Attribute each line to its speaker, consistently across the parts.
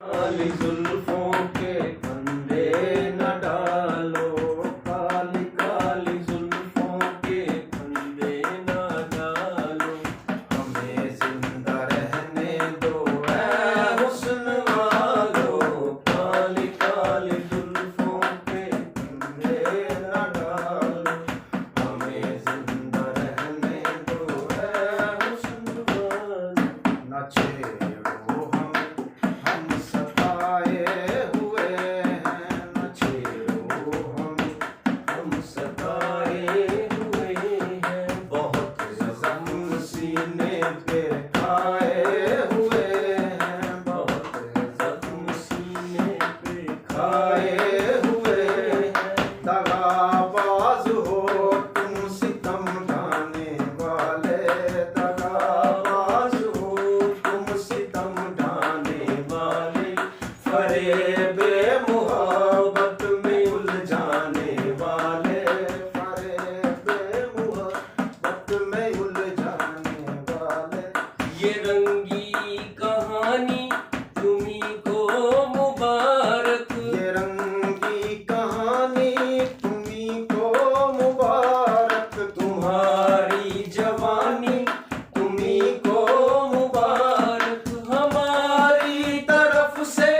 Speaker 1: काली जुल्फों के फंदे न डालो, काली काली जुल्फों के फंदे न डालो, हमें जिंदा रहने दो ऐ हुस्न वालो, काली काली जुल्फों के फंदे न डालो, हमें जिंदा रहने दो ऐ हुस्न वालो। न छेड़ो हम सताए हुए हैं, न छेड़ो हम सताए हुए हैं, बहुत ज़ख्म सीने पे खाए हुए हैं, बहुत ज़ख्म सीने पे खाए हुए हैं, दगाबाज हो तुम सितम ढाने वाले, दगाबाज हो तुम सितम ढाने वाले, फरेबे मुहब्बत में उलझाने वाले, फरेबे मुहब्बत में उलझाने वाले। ये रंगी कहानी तुम्हीं को मुबारक, ये रंगी कहानी तुम्हीं को मुबारक, तुम्हारी जवानी तुम्हीं को मुबारक, हमारी तरफ से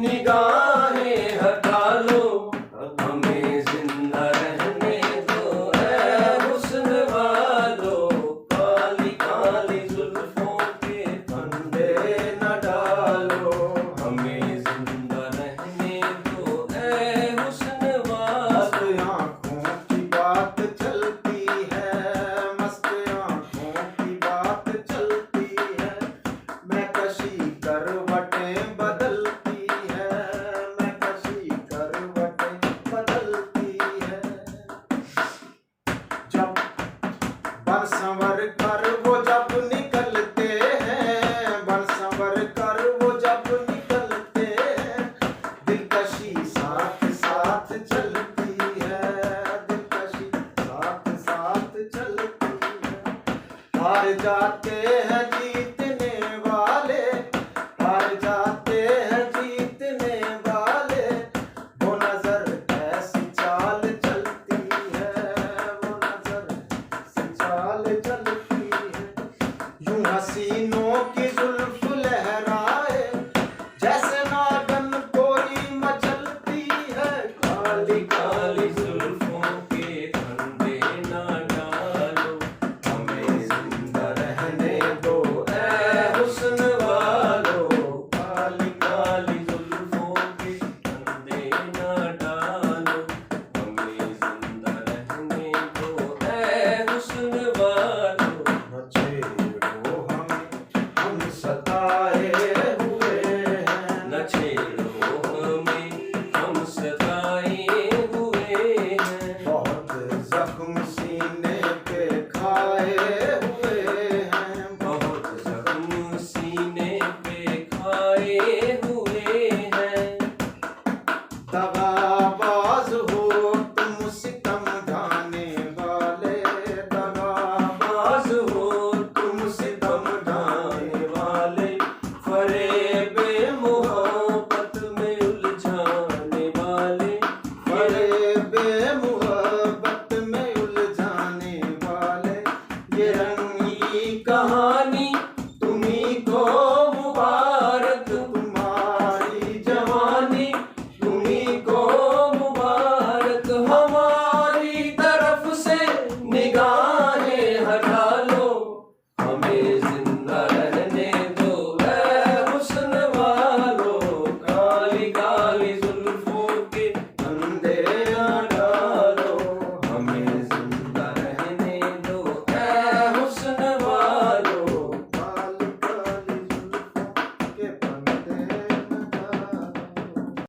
Speaker 1: निगाहें हटा लो, हमें जिंदा रहने दो ऐ हुस्न वालो, काली काली जुल्फों के फंदे न डालो, हमें जिंदा रहने दो ऐ हुस्न वालो। मस्त आँखों की बात चलती है, मस्त आँखों की बात चलती है, मैं कशी करवटें बदलती है, मैं कशी करवटें बदलती है, जब बन संवर कर वो जब निकलते हैं, बन संवर कर वो जब निकलते हैं, दिलकशी साथ साथ चलती है, दिलकशी साथ साथ चलती है, हार जाते हैं जीतने वाले, हार जाते हैं जीतने वाले, वो नजर ऐसी चाल चलती है, वो नजर ऐसी चाल चलती है, यूं हसीनों की जुल्फ लहराए जैसे नागन कोई मचलती है, काली काली जुल्फों के फंदे न डालो, हमें जिंदा रहने दो ऐ हुस्न वालो, काली काली जुल्फों के फंदे न डालो, हमें जिंदा रहने दो ऐ हुस्न वालो। न छेड़ो हम सताए हुए हैं, न छेड़ो